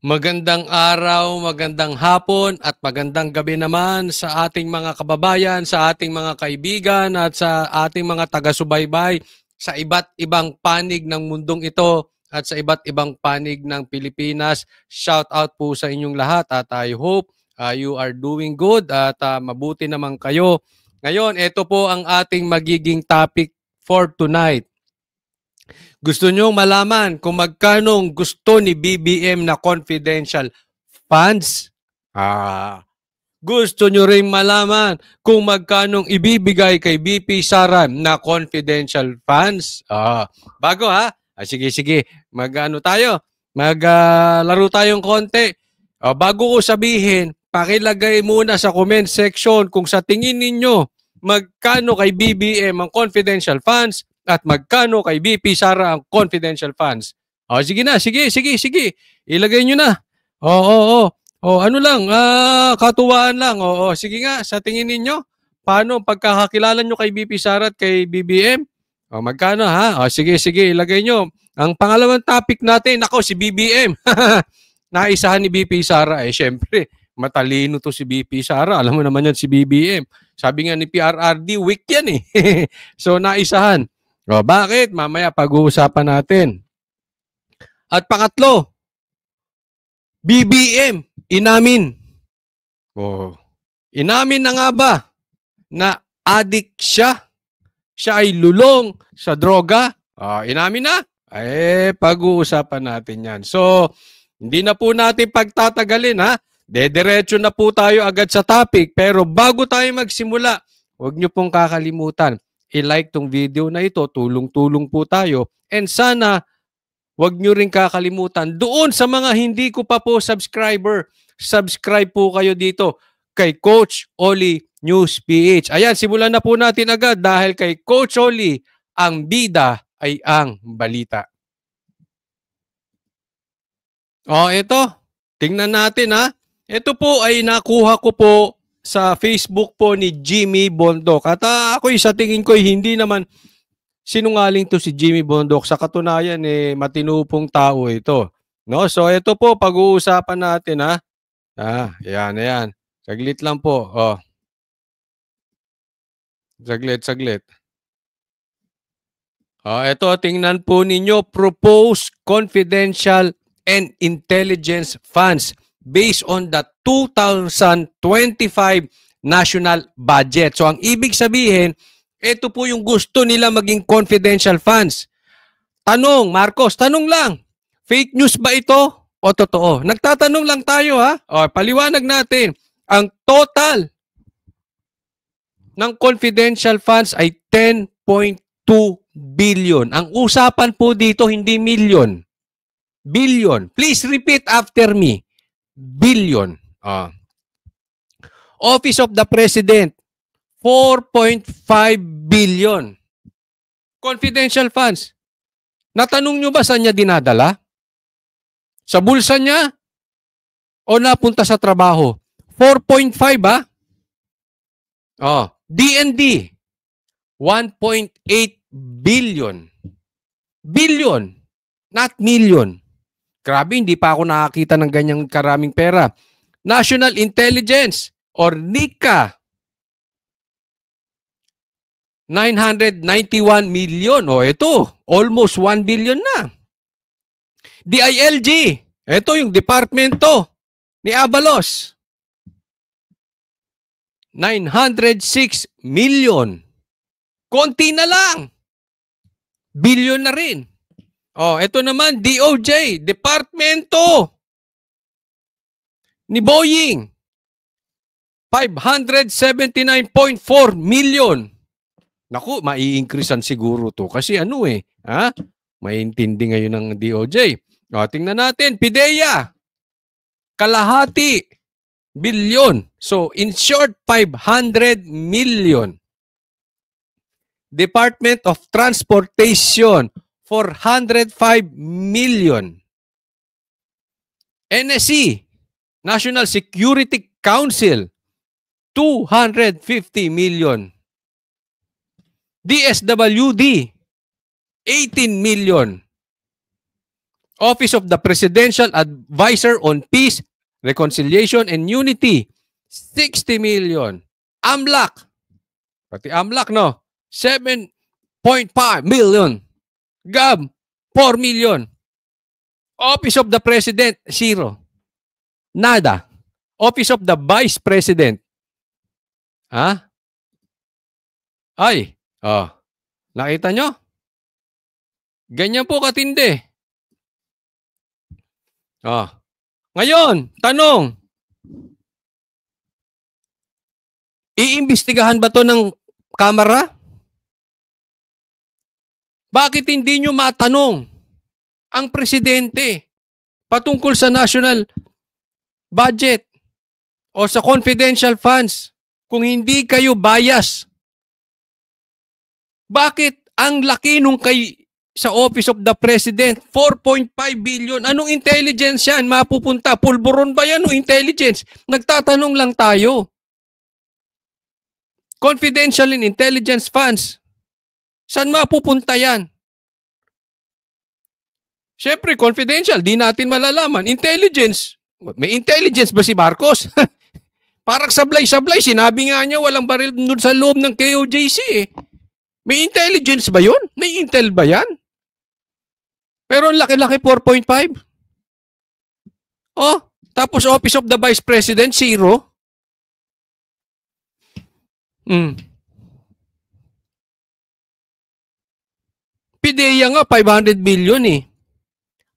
Magandang araw, magandang hapon at magandang gabi naman sa ating mga kababayan, sa ating mga kaibigan at sa ating mga taga-subaybay sa iba't ibang panig ng mundong ito at sa iba't ibang panig ng Pilipinas. Shout out po sa inyong lahat at I hope you are doing good at mabuti naman kayo. Ngayon, ito po ang ating magiging topic for tonight. Gusto nyo malaman kung magkano gusto ni BBM na confidential funds? Gusto nyo rin malaman kung magkano ibibigay kay BP Sara na confidential funds? Bago ha? Sige. Mag-ano tayo? Maglaro tayong konti. Bago ko sabihin, pakilagay muna sa comment section kung sa tingin ninyo magkano kay BBM ang confidential funds at magkano kay BP Sara ang confidential funds. Sige na, sige. Ilagay nyo na. Ano lang, katuwaan lang. Sige nga, sa tingin ninyo, paano pagkakakilala nyo kay BP Sara at kay BBM? Magkano ha? Sige, ilagay nyo. Ang pangalawang topic natin, ako si BBM. Naisahan ni BP Sara. Syempre, matalino to si BP Sara. Alam mo naman yan si BBM. Sabi nga ni PRRD, weak yan eh. So, naisahan. Bakit? Mamaya pag-uusapan natin. At pangatlo, BBM, inamin. Inamin na nga ba na addict siya? Siya ay lulong sa droga? Inamin na? Pag-uusapan natin yan. So, hindi na po natin pagtatagalin ha. Dediretso na po tayo agad sa topic. Pero bago tayo magsimula, huwag nyo pong kakalimutan. I-like tong video na ito, tulong-tulong po tayo. And sana, wag nyo rin kakalimutan, doon sa mga hindi ko pa po subscriber, subscribe po kayo dito kay Coach Oli News PH. Ayan, simulan na po natin agad dahil kay Coach Oli, ang bida ay ang balita. Ito, tingnan natin ha. Ito po ay nakuha ko po sa Facebook po ni Jimmy Bondok. At ako'y sa tingin ko hindi naman sinungaling to si Jimmy Bondok. Sa katunayan matinupong tao ito. No? So ito po pag-uusapan natin ha. Ayan. Saglit lang po. Saglit. Ito tingnan po ninyo, proposed confidential and intelligence funds based on the 2025 national budget. So ang ibig sabihin, ito po yung gusto nila maging confidential funds. Tanong, Marcos, tanong lang. Fake news ba ito o totoo? Nagtatanong lang tayo ha. Paliwanag natin. Ang total ng confidential funds ay 10.2 billion. Ang usapan po dito hindi million. Billion. Please repeat after me. Billion. Office of the President, 4.5 billion. Confidential funds. Natanong nyo ba saan niya dinadala? Sa bulsa niya? O napunta sa trabaho? 4.5 ba? DND, 1.8 billion. Billion, not million. Grabe, hindi pa ako nakakita ng ganyang karaming pera. National Intelligence or NICA, 991 million. Ito, almost 1 billion na. DILG, ito yung departamento ni Abalos, 906 million. Konti na lang. Billion na rin. Ito naman, DOJ, departamento ni Boeing, 579.4 million. Naku, mai-increasean siguro to. Kasi maintindihan ngayon ng DOJ. Tingnan natin, PIDEA, kalahati billion. So, in short, 500 million. Department of Transportation, 405 million. NSC, National Security Council, 250 million. DSWD, 18 million. Office of the Presidential Advisor on Peace, Reconciliation, and Unity, 60 million. AMLAC, pati AMLAC, no? 7.5 million. GAB, 4 million. Office of the President, 0. Nada. Office of the Vice President. Ha? Ay. Oh. Nakita nyo? Ganyan po katindi. Oh. Ngayon, tanong. Iimbestigahan ba to ng Kamara? Bakit hindi nyo matanong ang presidente patungkol sa national budget o sa confidential funds kung hindi kayo bias? Bakit ang laki nung kay sa Office of the President, 4.5 billion. Anong intelligence yan? Mapupunta. Pulburon ba yan o intelligence? Nagtatanong lang tayo. Confidential and intelligence funds. Saan mapupunta yan? Siyempre, confidential. Di natin malalaman. Intelligence. May intelligence ba si Marcos? Parang sablay-sablay. Sinabi nga niya walang baril doon sa loob ng KOJC eh. May intelligence ba yun? May intel ba yan? Pero ang laki-laki 4.5. Oh, tapos Office of the Vice President, 0. PIDEA nga, 500 billion eh.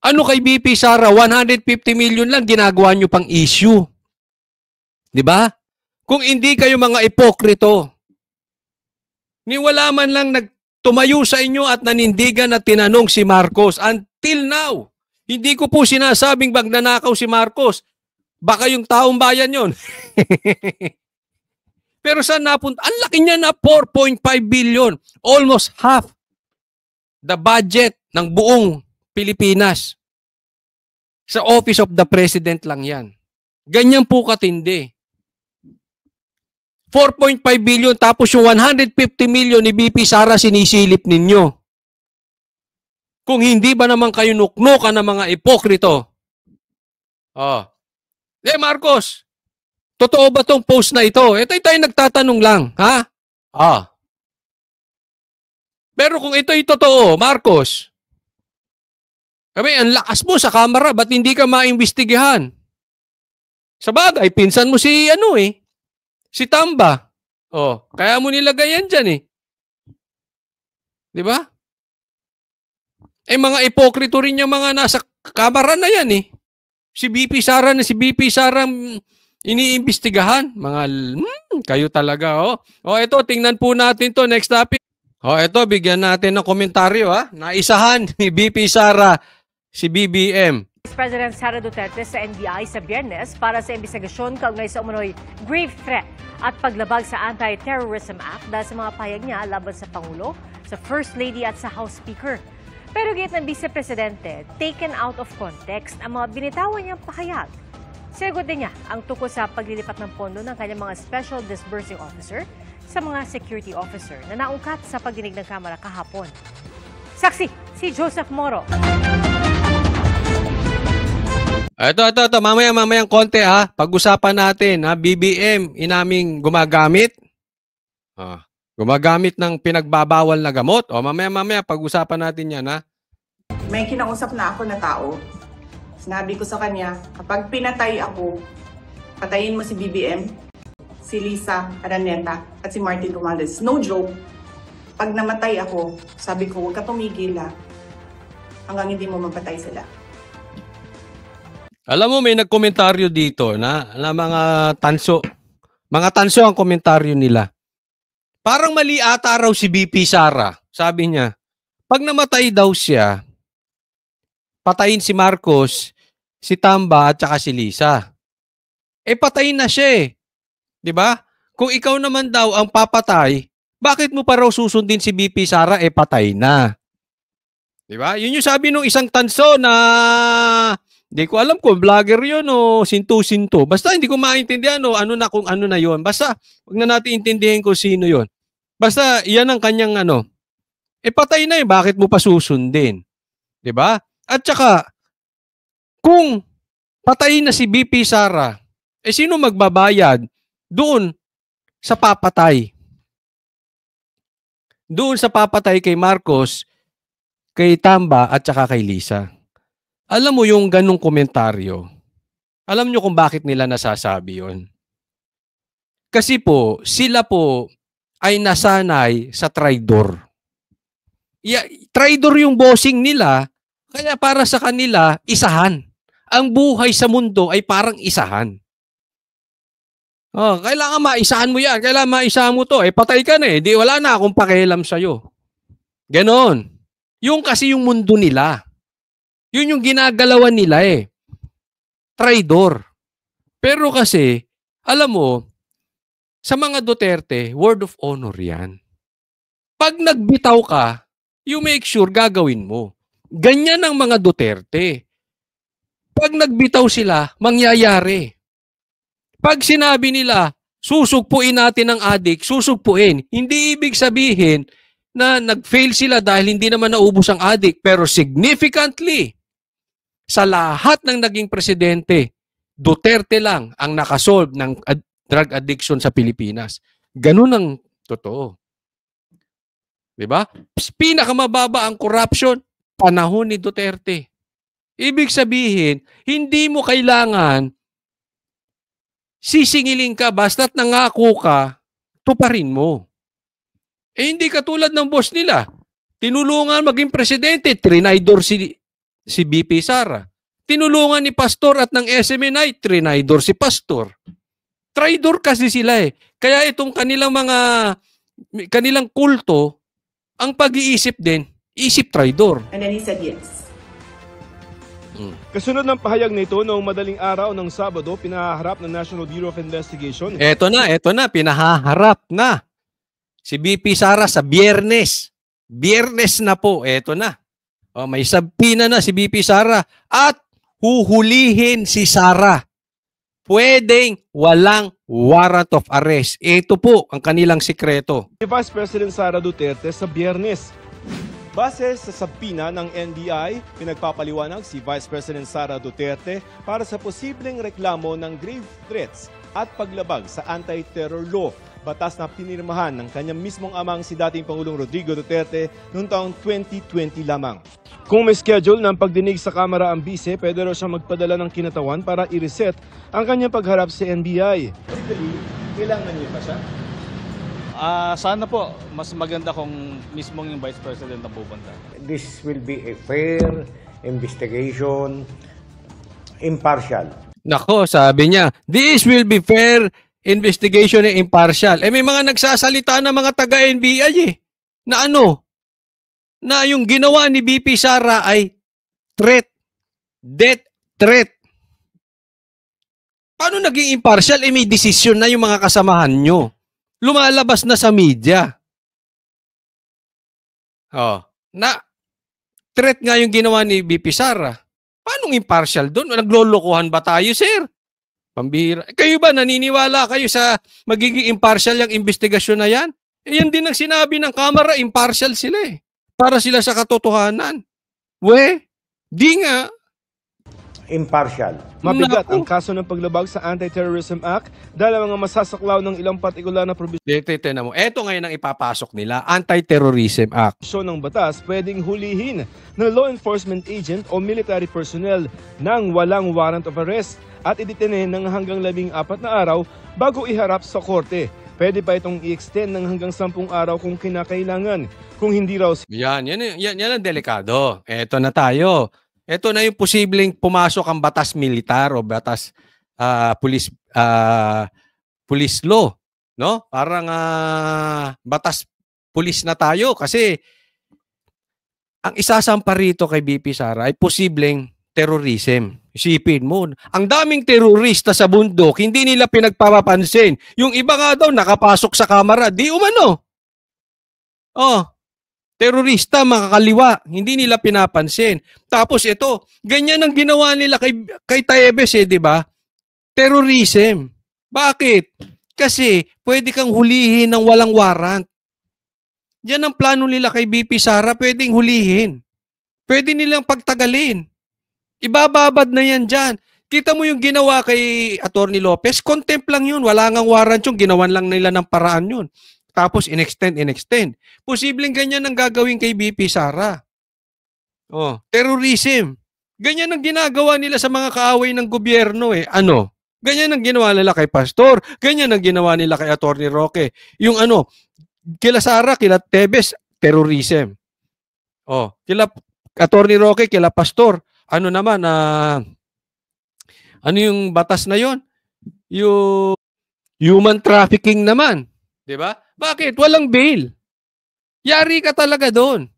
Ano kay BP Sara, 150 million lang, ginagawa nyo pang issue. Diba? Kung hindi kayo mga ipokrito, ni wala man lang nagtumayo sa inyo at nanindigan at tinanong si Marcos. Until now, hindi ko po sinasabing magnanakaw si Marcos. Baka yung taong bayan yon. Pero saan napunta? Ang laki niya na 4.5 billion. Almost half the budget ng buong Pilipinas. Sa Office of the President lang yan. Ganyan po katindi. 4.5 billion tapos yung 150 million ni BP Sara sinisilip ninyo. Kung hindi ba naman kayo nuknukan ng mga ipokrito? Oh. Marcos, totoo ba tong post na ito? Ito tayo nagtatanong lang, ha? Pero kung ito'y totoo, Marcos, ang lakas mo sa kamera, ba't hindi ka maimbestigahan? Sa bagay, pinsan mo si si Tamba. Oh, kaya mo nilagay yan dyan eh. Di ba? Mga ipokrito rin yung mga nasa kamera na yan eh. Si BP Sara iniimbestigahan. Kayo talaga oh. Oh, ito, tingnan po natin to. Next topic. Oh, ito, bigyan natin ng komentaryo ha. Naisahan ni BP Sara si BBM. Vice President Sara Duterte sa NBI sa Biyernes para sa investigasyon kaugnay sa umunoy grave threat at paglabag sa Anti-Terrorism Act dahil sa mga pahayag niya laban sa Pangulo, sa First Lady at sa House Speaker. Pero gate ng Vice Presidente, taken out of context ang mga binitawan niyang pahayag. Sinagot din niya ang tungkol sa paglilipat ng pondo ng kanyang mga Special Disbursing Officer sa mga security officer na naungkat sa pagdinig ng Kamara kahapon. Saksi, si Joseph Moro. Ito. Mamayang konti ha. Pag-usapan natin ha. BBM, inaming gumagamit. Gumagamit ng pinagbabawal na gamot. O mamaya pag-usapan natin yan ha. May kinausap na ako na tao. Sinabi ko sa kanya, kapag pinatay ako, patayin mo si BBM, si Lisa Araneta at si Martin Romualdez. No joke. Pag namatay ako, sabi ko, huwag ka tumigil hanggang hindi mo mapatay sila. Alam mo, may nagkomentaryo dito na mga tanso. Mga tanso ang komentaryo nila. Parang mali ata raw si BP Sara. Sabi niya, pag namatay daw siya, patayin si Marcos, si Tamba at saka si Lisa. Patayin na siya eh. Diba? Kung ikaw naman daw ang papatay, bakit mo pa raw susundin si BP Sara? Patay na. Diba? Yun yung sabi nung isang tanso na hindi ko alam kung vlogger yun o sinto-sinto. Basta hindi ko maintindihan kung ano na yun. Basta huwag na natin intindihin kung sino yun. Basta yan ang kanyang patay na eh. Bakit mo pa susundin? Diba? At saka, Kung patay na si BP Sara, sino magbabayad doon sa papatay? Doon sa papatay kay Marcos, kay Tamba at saka kay Lisa. Alam mo yung ganong komentaryo, alam nyo kung bakit nila nasasabi yon? Kasi po, sila po ay nasanay sa traidor. Traidor yung bossing nila, kaya para sa kanila, isahan. Ang buhay sa mundo ay parang isahan. Oh, kailangan maisahan mo yan. Kailangan maisahan mo to. Patay ka na eh. Di wala na akong pakialam sa'yo. Ganon. Yung kasi yung mundo nila. Yun yung ginagalawan nila eh. Traidor. Pero kasi, alam mo, sa mga Duterte, word of honor yan. Pag nagbitaw ka, you make sure gagawin mo. Ganyan ang mga Duterte. Pag nagbitaw sila, mangyayari. Pag sinabi nila, susugpuin natin ang adik, susugpuin. Hindi ibig sabihin na nag-fail sila dahil hindi naman naubos ang adik. Pero significantly, sa lahat ng naging presidente, Duterte lang ang nakasolve ng drug addiction sa Pilipinas. Ganun ang totoo. Diba? Pinakamababa ang corruption, panahon ni Duterte. Ibig sabihin, hindi mo kailangan sisingilin ka basta't nangako ka, tuparin mo. Hindi katulad ng boss nila. Tinulungan maging presidente, trinaydor si BP Sara. Tinulungan ni Pastor at ng SMNI, trinaydor si Pastor. Traidor kasi sila eh. Kaya itong kanilang kulto, ang pag-iisip din, isip traidor. And then he said yes. Kasunod ng pahayag nito noong madaling araw ng Sabado, pinaharap ng National Bureau of Investigation. Eto na, pinahaharap na. Si BP Sara sa Biyernes. Biyernes na po, eto na. May sabpina na si BP Sara at huhulihin si Sara. Pwedeng walang warrant of arrest. Ito po ang kanilang sikreto. Si Vice President Sara Duterte sa Biyernes. Base sa sabpina ng NBI, pinagpapaliwanag si Vice President Sara Duterte para sa posibleng reklamo ng grave threats at paglabag sa anti-terror law, batas na pinirmahan ng kanyang mismong amang si dating Pangulong Rodrigo Duterte noong taong 2020 lamang. Kung may schedule ng pagdinig sa Kamara ang bise, pwede raw siyang magpadala ng kinatawan para i-reset ang kanyang pagharap sa NBI. Kailangan niyo pa siya? Sana po, mas maganda kung mismong yung Vice President na pupunta. This will be a fair investigation, impartial. Nako, sabi niya, this will be fair investigation and impartial. May mga nagsasalita na mga taga-NBI na na yung ginawa ni BP Sara ay threat, death threat. Paano naging impartial? May desisyon na yung mga kasamahan nyo. Lumalabas na sa media. Na threat nga yung ginawa ni BP Sara. Paano impartial doon? Naglolokohan ba tayo, sir? Pambihira. Kayo ba naniniwala kayo sa magiging impartial yung investigasyon na yan? Yan din ang sinabi ng Kamara, impartial sila eh. Para sila sa katotohanan. Di nga. Impartial. Mabigat ang kaso ng paglabag sa Anti-Terrorism Act dahil ang mga masasaklaw ng ilang partikular na provision mo. Eto ngayon ang ipapasok nila, Anti-Terrorism Act. ng batas pwedeng hulihin ng law enforcement agent o military personnel nang walang warrant of arrest at idetene ng hanggang 14 na araw bago iharap sa korte. Pwede pa itong i-extend ng hanggang 10 araw kung kinakailangan. Kung hindi raw... Yan ang delikado. Eto na tayo. Ito na yung posibleng pumasok ang batas militar o batas police law, no? Parang batas police na tayo kasi ang isasampa rito kay BP Sara ay posibleng terrorism. Isipin mo, ang daming terorista sa bundok, hindi nila pinagpapapansin. Yung iba nga daw nakapasok sa kamera, di umano. Terorista, makakaliwa, hindi nila pinapansin. Tapos ito, ganyan ang ginawa nila kay Taebes di ba? Terrorism. Bakit? Kasi pwede kang hulihin ng walang warrant. Yan ang plano nila kay BP Sara, pwedeng hulihin. Pwede nilang pagtagalin. Ibababad na yan dyan. Kita mo yung ginawa kay Atty. Lopez, contempt lang yun. Wala ngang warrant yung ginawan lang nila ng paraan yun. Tapos in-extend. Posibleng ganyan ang gagawin kay BP Sara. Oh, terrorism. Ganyan ang ginagawa nila sa mga kaaway ng gobyerno eh. Ano? Ganyan ang ginawa nila kay Pastor. Ganyan ang ginawa nila kay Atty. Roque. Yung ano, kila Sara, kila Tebes, terrorism. Oh, kila Atty. Roque, kila Pastor. Ano naman, ano yung batas na yon? Yung human trafficking naman. 'Di ba? Bakit? Walang bail. Yari ka talaga doon.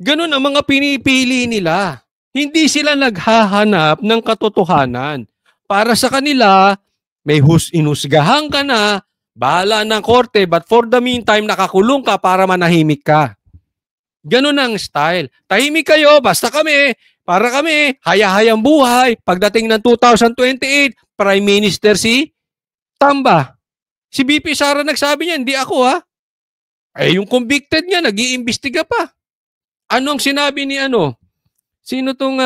Ganun ang mga pinipili nila. Hindi sila naghahanap ng katotohanan. Para sa kanila, may inusgahan ka na, bahala ng korte, but for the meantime, nakakulong ka para manahimik ka. Ganun ang style. Tahimik kayo, basta kami, para kami, haya-hayang buhay. Pagdating ng 2028, Prime Minister si Tamba. Si BP Sara nagsabi niya, hindi ako ha. Eh, yung convicted niya, nag-iimbestiga pa. Ano ang sinabi ni ano? Sino tong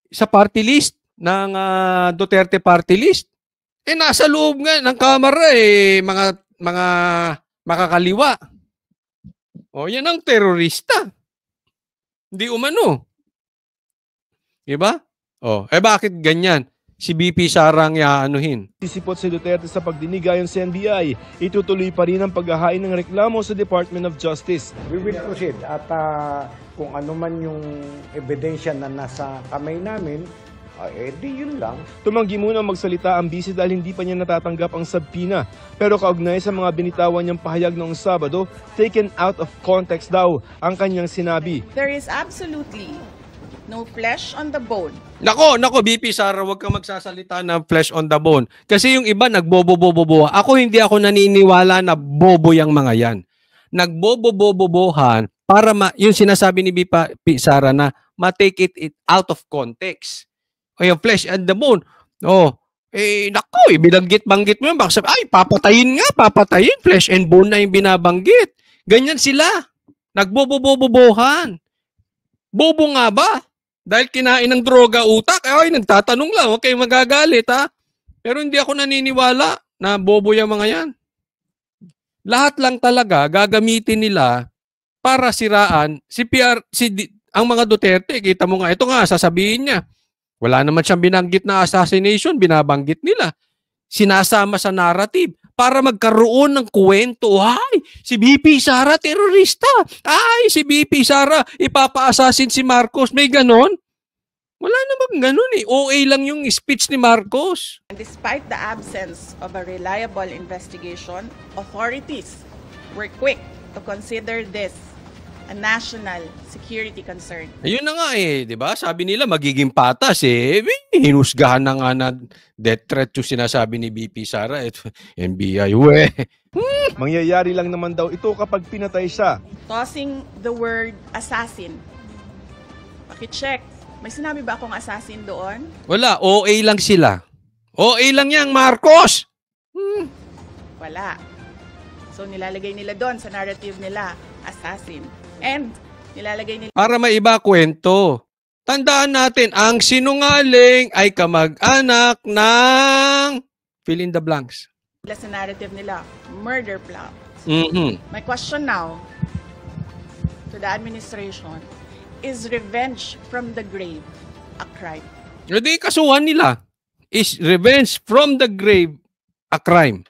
sa party list ng Duterte party list? Eh, nasa loob nga ng kamera eh, mga makakaliwa. O, yan ang terorista. Hindi umano. Diba? O, eh bakit ganyan? Si BP Sara ang iaanuhin. Sisipot si Duterte sa pagdinig ayon sa NBI, itutuloy pa rin ang paghahain ng reklamo sa Department of Justice. We will proceed at kung ano man yung ebidensya na nasa kamay namin, di yun lang. Tumanggi muna magsalita ang bisi dahil hindi pa niya natatanggap ang subpoena. Pero kaugnay sa mga binitawan niyang pahayag noong Sabado, taken out of context daw ang kanyang sinabi. There is absolutely no flesh on the bone. Nako, BP Sara, huwag kang magsasalita ng flesh on the bone. Kasi yung iba nagboboboboboha. Ako hindi ako naniniwala na bobo yung mga yan. Nagbobobobobohan para yung sinasabi ni BP Sara na ma-take it out of context. O yung flesh and the bone. Oh, eh, nako, binanggit-banggit mo yun. Baka sabi, ay, papatayin. Flesh and bone na yung binabanggit. Ganyan sila. Nagbobobobobohan. Bobo nga ba? Dahil kinain ng droga utak, ay nagtatanong lang, huwag kayong magagalit ha. Pero hindi ako naniniwala na bobo yung mga yan. Lahat lang talaga gagamitin nila para siraan ang mga Duterte. Kita mo nga, ito nga, sasabihin niya. Wala naman siyang binanggit na assassination, binabanggit nila. Sinasama sa narrative para magkaroon ng kwento. Ay, si BP Sara terorista. Ay, si BP Sara ipapa-assassin si Marcos. May ganon? Wala namang ganon eh. OA lang yung speech ni Marcos. Despite the absence of a reliable investigation, authorities were quick to consider this a national security concern. Ayun na nga eh, di ba? Sabi nila magiging patas eh. Hinusgahan na nga na death threat yung sinasabi ni BP Sara. Ito, NBI, we. Mangyayari lang naman daw ito kapag pinatay siya. Tossing the word assassin. Pakicheck. May sinabi ba akong assassin doon? Wala, OA lang sila. OA lang yang Marcos! Wala. So nilalagay nila doon sa narrative nila, assassin. And nilalagay nila Para maiba kwento. Tandaan natin, ang sinungaling ay kamag-anak ng fill in the blanks. sa narrative nila, murder plot. Mhm. My question now to the administration, is revenge from the grave a crime? Hindi, kasuhan nila. Is revenge from the grave a crime?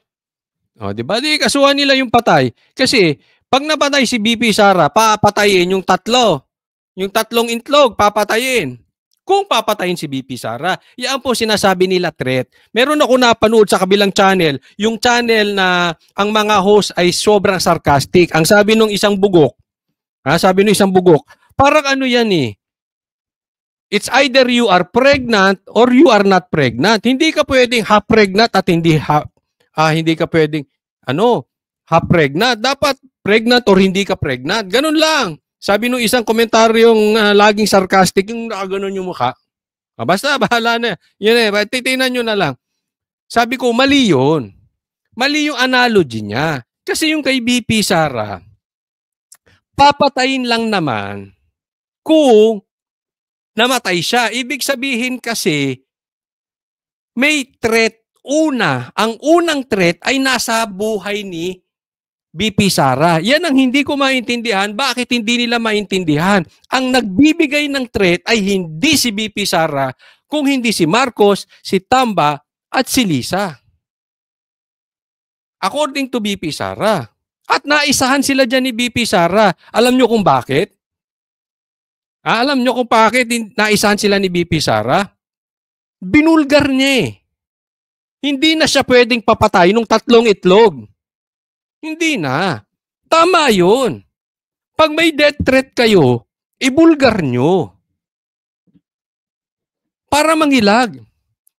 O, di ba? Di kasuhan nila yung patay. Kasi, pag napatay si BP Sara, papatayin yung tatlo. Yung tatlong itlog, papatayin. Kung papatayin si BP Sara, yan po sinasabi nila threat. Meron ako napanood sa kabilang channel, yung channel na ang mga host ay sobrang sarcastic. Ang sabi nung isang bugok, parang ano yan eh, it's either you are pregnant or you are not pregnant. Hindi ka pwedeng half pregnant at hindi ka pwedeng half pregnant. Dapat pregnant or hindi ka pregnant. Ganun lang. Sabi nung isang komentaryong laging sarcastic, yung nakaganon yung mukha. Basta, bahala na. Yun eh, titignan nyo na lang. Sabi ko, mali yun. Mali yung analogy niya. Kasi yung kay BP Sara, papatayin lang naman kung namatay siya. Ibig sabihin kasi, may threat. Ang unang threat ay nasa buhay ni BP Sara. Yan ang hindi ko maintindihan. Bakit hindi nila maintindihan? Ang nagbibigay ng threat ay hindi si BP Sara, kung hindi si Marcos, si Tamba, at si Lisa. According to BP Sara. At naisahan sila dyan ni BP Sara. Alam nyo kung bakit? Alam nyo kung bakit naisahan sila ni BP Sara? Binulgar niya eh. Hindi na siya pwedeng papatay nung 3 itlog. Hindi na. Tama yun. Pag may death threat kayo, ibulgar nyo. Para mangilag.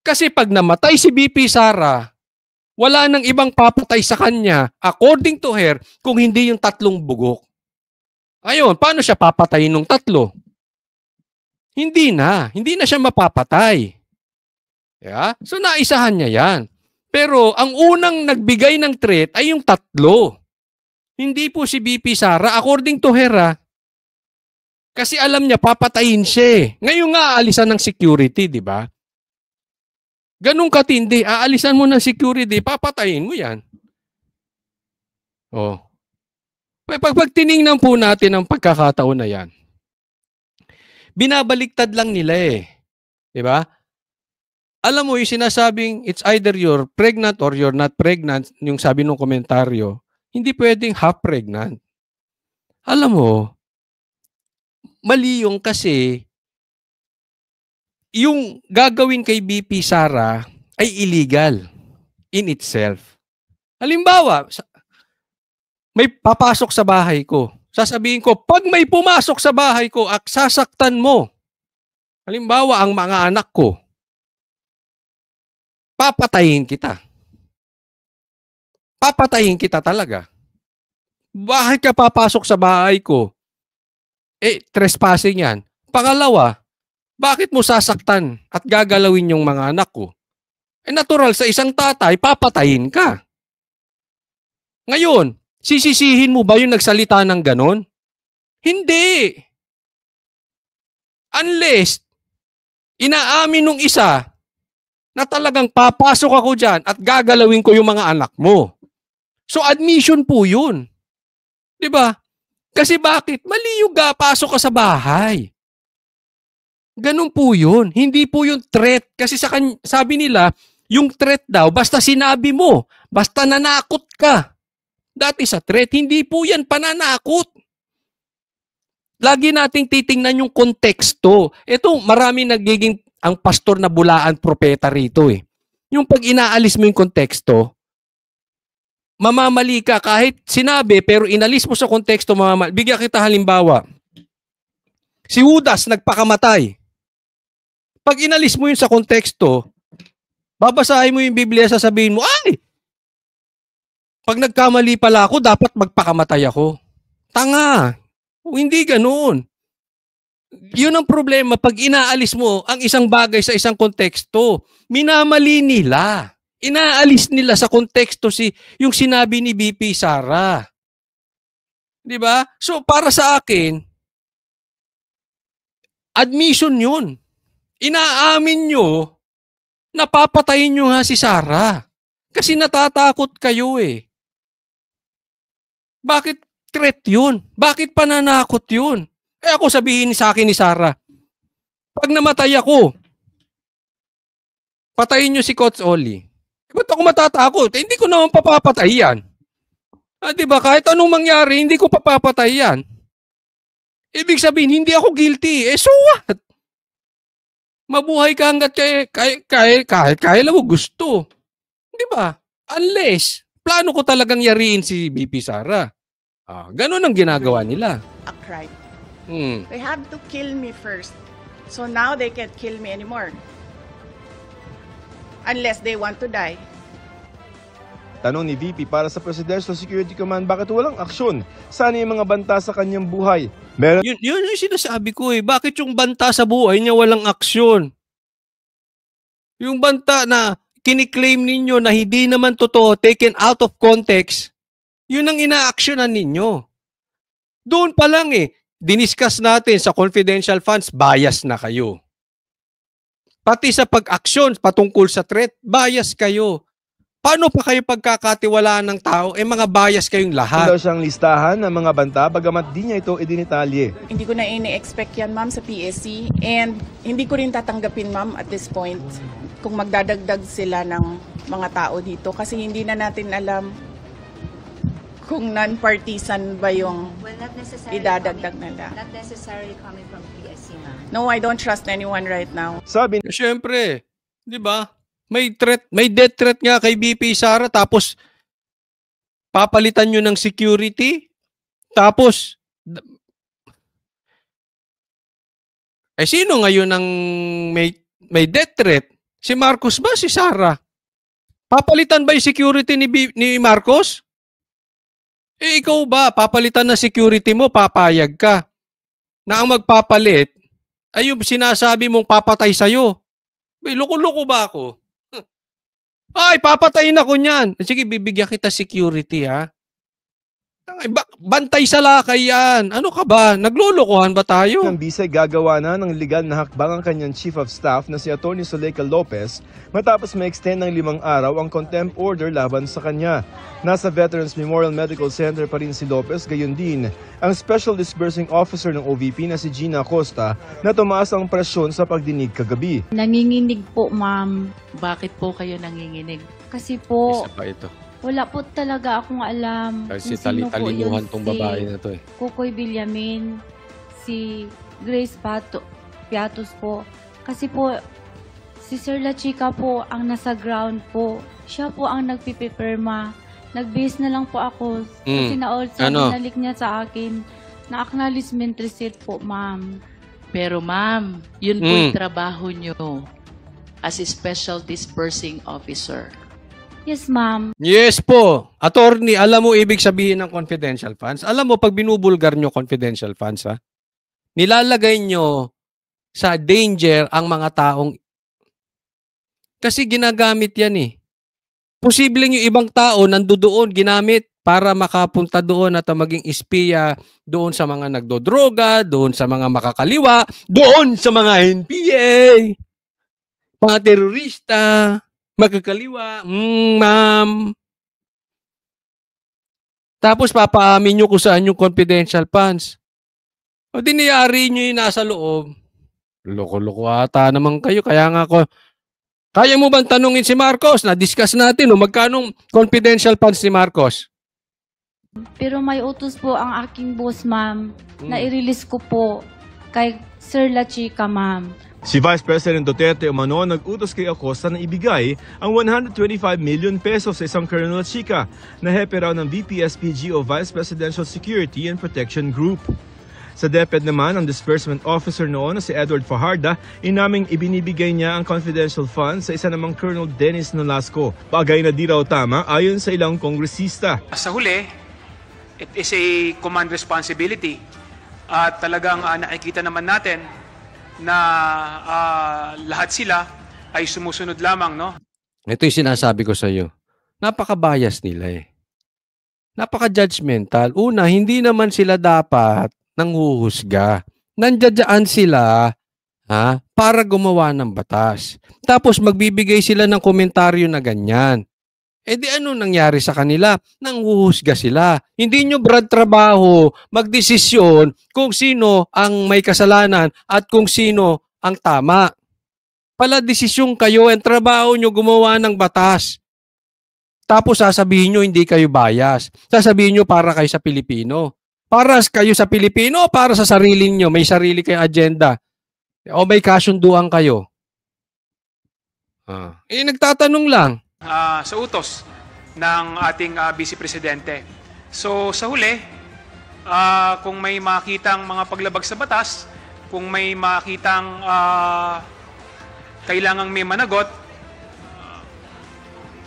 Kasi pag namatay si BP Sara, wala nang ibang papatay sa kanya, according to her, kung hindi yung 3 bugok. Ayun, paano siya papatayin nung 3? Hindi na siya mapapatay. Yeah? So naisahan niya yan. Pero ang unang nagbigay ng threat ay yung 3. Hindi po si BP Sara, according to her. Kasi alam niya, papatayin siya. Ngayon nga, aalisan ng security, di ba? Ganun katindi, aalisan mo ng security, papatayin mo yan. Oh. Pag tiningnan po natin ang pagkakataon na yan, binabaliktad lang nila eh. Di ba? Alam mo, yung sinasabing it's either you're pregnant or you're not pregnant, yung sabi ng komentaryo, hindi pwedeng half pregnant. Alam mo, mali yung kasi yung gagawin kay BP Sara ay illegal in itself. Halimbawa, may papasok sa bahay ko. Sasabihin ko, pag may pumasok sa bahay ko, sasaktan mo. Halimbawa, ang mga anak ko. Papatayin kita. Papatayin kita talaga. Bakit ka papasok sa bahay ko? Trespassing yan. Pangalawa, bakit mo sasaktan at gagalawin yung mga anak ko? Natural sa isang tatay, papatayin ka. Ngayon, sisisihin mo ba yung nagsalita ng ganon? Hindi. Unless, inaamin nung isa na talagang papasok ako dyan at gagalawin ko yung mga anak mo. So admission po yun. Diba? Kasi bakit? Mali yung pasok ka sa bahay. Ganun po yun. Hindi po yung threat. Kasi sabi nila, yung threat daw, basta sinabi mo, basta nanakot ka. That is a threat. Hindi po yan pananakot. Lagi nating titingnan yung konteksto. Ito, marami nagiging ang pastor na bulaan propeta rito eh. Yung pag inaalis mo yung konteksto, mamamali ka kahit sinabi pero inalis mo sa konteksto, mamamali. Bigyan kita halimbawa. Si Judas nagpakamatay. Pag inalis mo yun sa konteksto, babasahin mo yung Biblia, sasabihin mo, ay! Pag nagkamali pala ako, dapat magpakamatay ako. Tanga. Hindi ganoon. Yun ang problema pag inaalis mo ang isang bagay sa isang konteksto. Minamali nila. Inaalis nila sa konteksto yung sinabi ni BP Sara. 'Di ba? So para sa akin, admission yun. Inaamin nyo na papatayin nyo nga si Sara. Kasi natatakot kayo eh. Bakit threat yun? Bakit pananakot yun? Ako sabihin sa akin ni Sara, pag namatay ako, patayin nyo si Coach Oli. Ba't ako matatakot? Hindi ko naman papapatay yan. Diba? Kahit anong mangyari, hindi ko papapatay yan. Ibig sabihin, hindi ako guilty. So what? Mabuhay ka hanggat kaya mo gusto. Diba? Unless, plano ko talagang yariin si BP Sara. Ganun ang ginagawa nila. A crime. They have to kill me first. So now they can't kill me anymore. Unless they want to die. Tanong ni VP para sa Presidential Security Command, bakit walang aksyon? Sana yung mga banta sa kanyang buhay. Meron... Yun yung sinasabi ko eh. Bakit yung banta sa buhay niya walang aksyon? Yung banta na kiniklaim ninyo na hindi naman totoo, taken out of context, yun ang ina-actionan ninyo. Doon pa lang eh. diniscuss natin sa confidential funds, bias na kayo. Pati sa pag-aksyon patungkol sa threat, bias kayo. Paano pa kayo pagkakatiwalaan ng tao? Mga bias kayong lahat. Daw siyang listahan ng mga banta bagamat di niya ito idinitalye. Hindi ko na ini-expect yan, ma'am, sa PSC. And hindi ko rin tatanggapin, ma'am, at this point, kung magdadagdag sila ng mga tao dito. Kasi hindi na natin alam kung non-partisan ba yung not necessarily idadagdag nila. Not necessarily coming from PSC, ma'am. No, I don't trust anyone right now. Sabi Siyempre, di ba? May threat, may death threat nga kay BP Sara, tapos papalitan nyo ng security, tapos sino ngayon ang may death threat? Si Marcos ba, si Sara? Papalitan ba yung security ni Marcos? Ikaw ba, papalitan na security mo, papayag ka na ang magpapalit ay yung sinasabi mong papatay sa'yo. Loko-loko ba ako? Ay, papatayin ako niyan. Sige, bibigyan kita security, ha? Bantay sa lakay yan. Ano ka ba? Naglolokohan ba tayo? ng Bisay gagawa na ng legal na hakbang ang kanyang Chief of Staff na si Atty. Zuleika Lopez matapos ma-extend ng 5 araw ang contempt order laban sa kanya. Nasa Veterans Memorial Medical Center pa rin si Lopez, gayon din ang Special Disbursing Officer ng OVP na si Gina Acosta na tumaas ang presyon sa pagdinig kagabi. Nanginginig po, ma'am. Bakit po kayo nanginginig? Kasi po, Isa pa ito. wala po talaga akong alam Kasi kung sino po talinuhan yun, tong si babae na to eh. Kukoy Villamin, si Grace Piatos po. Kasi po, si Sir La Chica po ang nasa ground po. Siya po ang nagpipipirma. Nag-base na lang po ako. Kasi binalik niya sa akin na acknowledgement receipt po, ma'am. Pero ma'am, yun po yung trabaho nyo as a Special Disbursing Officer. Yes, ma'am. Yes po. Attorney, alam mo ibig sabihin ng confidential funds? Alam mo, pag binubulgar nyo confidential funds, ha? Nilalagay nyo sa danger ang mga taong... Kasi ginagamit yan eh. Posibleng yung ibang tao nandoon ginamit para makapunta doon at maging espiya doon sa mga nagdodroga, doon sa mga makakaliwa, doon sa mga NPA, mga terorista, makakaliwa, ma'am. Tapos papaamin nyo kung saan yung confidential funds. O diniyari nyo yung nasa loob. Loko-loko ata naman kayo. Kaya nga ako, kaya mo bang tanungin si Marcos? Na-discuss natin, magkano confidential funds ni Marcos? Pero may utos po ang aking boss, ma'am, na i-release ko po kay Sir La Chica, ma'am. Si Vice President Duterte umano nag-utos kay Acosta na ibigay ang 125 million pesos sa isang Colonel Chica na hepe raw ng VP-SPG o Vice Presidential Security and Protection Group. Sa DepEd naman, ang disbursement officer noon na si Edward Fajarda, inaming ibinibigay niya ang confidential funds sa isa namang Colonel Dennis Nolasco. Bagay na di raw tama ayon sa ilang kongresista. Sa huli, it is a command responsibility. At talagang nakikita naman natin na lahat sila ay sumusunod lamang, no? Ito yung sinasabi ko sa iyo. Napaka-bias nila eh. Napaka-judgmental. Una, hindi naman sila dapat nanghuhusga. Nandiyan sila para gumawa ng batas. Tapos magbibigay sila ng komentaryo na ganyan. Di ano nangyari sa kanila? Nanghuhusga sila. Hindi nyo brad trabaho magdesisyon kung sino ang may kasalanan at kung sino ang tama. Pala desisyon kayo ang trabaho nyo gumawa ng batas. Tapos sasabihin nyo hindi kayo bias. Sasabihin nyo para kayo sa Pilipino. Para kayo sa Pilipino, para sa sarili nyo, may sarili kayong agenda. O may kasunduan kayo. Nagtatanong lang. Sa utos ng ating Vice Presidente. So sa huli, kung may makitang mga paglabag sa batas, kung may makitang kailangang may managot,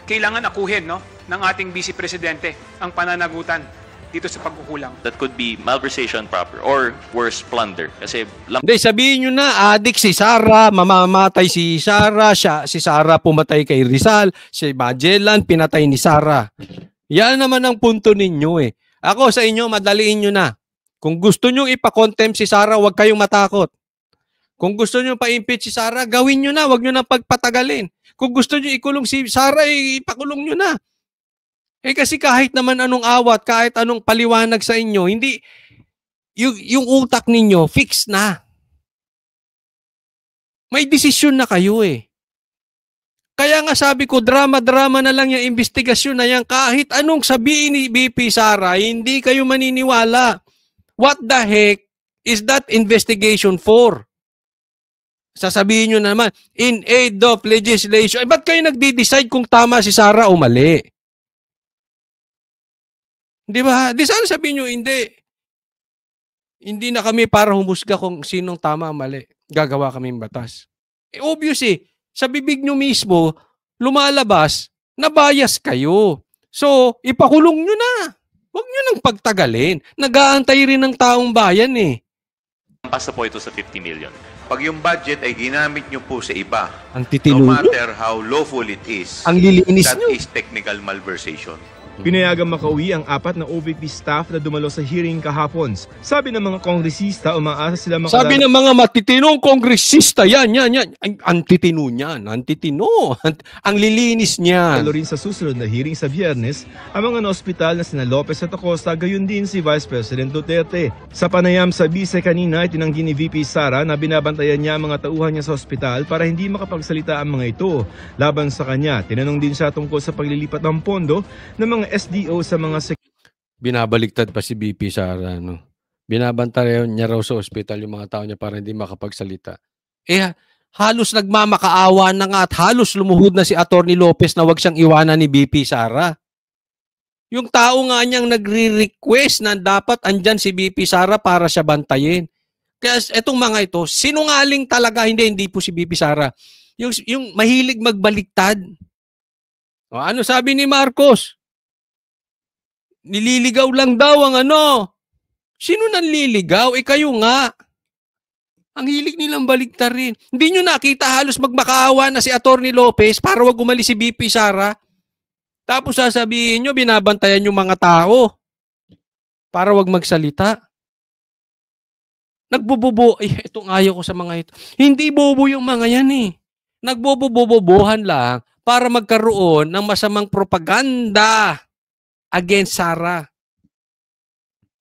kailangan akuhin, no, ng ating Vice Presidente ang pananagutan dito sa pagkukulang. That could be malversation proper or worse, plunder. Kasi hindi, sabihin nyo na, adik si Sara, mamamatay si Sara, si Sara pumatay kay Rizal, si Magellan pinatay ni Sara. Yan naman ang punto ninyo eh. Ako sa inyo, madaliin nyo na. Kung gusto nyo ipa-contempt si Sara, huwag kayong matakot. Kung gusto nyo pa-impeach si Sara, gawin nyo na, huwag nyo na pagpatagalin. Kung gusto nyo ikulong si Sara, ipakulong nyo na. Kasi kahit naman anong awat, kahit anong paliwanag sa inyo, hindi, yung utak ninyo, fix na. May desisyon na kayo Kaya nga sabi ko, drama-drama na lang yung investigasyon na yan. Kahit anong sabihin ni BP Sara, hindi kayo maniniwala. What the heck is that investigation for? Sasabihin nyo naman, in aid of legislation. Ba't kayo nagde-decide kung tama si Sara o mali? Di ba? Di sana sabihin nyo, hindi. Hindi na kami para humusga kung sinong tama o mali. Gagawa kaming batas. Obvious sa bibig nyo mismo, lumalabas na bias kayo. So, ipakulong nyo na. Huwag nyo nang pagtagalin. Nag-aantay rin ng taong bayan Pasa po ito sa 50 million. Pag yung budget ay ginamit nyo po sa iba, ang titino no matter how lawful it is, ang lilinis that nyo. is technical malversation. Pinayagang makauwi ang 4 na OVP staff na dumalo sa hearing kahapon. Sabi ng mga kongresista, umaasa sila Sabi ng mga matitinong kongresista, yan. Antitino niyan. Antitino. Ang lilinis niyan. Rin sa susunod na hearing sa Biyernes, ang mga na-ospital na sina Lopez at Acosta, gayon din si Vice President Duterte. Sa panayam sa bise kanina, itinanggi ni VP Sara na binabantayan niya ang mga tauhan niya sa ospital para hindi makapagsalita ang mga ito. Laban sa kanya, tinanong din siya tungkol sa paglilipat ng pondo ng mga SDO sa mga binabaliktad pa si BP Sara, binabantayan niya raw sa ospital yung mga tao niya para hindi makapagsalita. Halos nagmamakaawa na nga at halos lumuhod na si Atty. Lopez na wag siyang iwanan ni BP Sara. Yung tao nga niyang nagre-request na dapat andyan si BP Sara para siya bantayin. Kaya etong mga ito, sinungaling talaga, hindi po si BP Sara. Yung mahilig magbaliktad. Ano sabi ni Marcos? Nililigaw lang daw ang Sino nanliligaw? Kayo nga. Ang hilig nilang baliktarin. Hindi nyo nakita halos magmakaawa na si Atty. Lopez para wag umalis si BP Sara. Tapos sasabihin nyo, binabantayan yung mga tao para wag magsalita. Nagbobobo. Itong ayaw ko sa mga ito. Hindi bobo yung mga yan Nagbobobobohan lang para magkaroon ng masamang propaganda against Sara.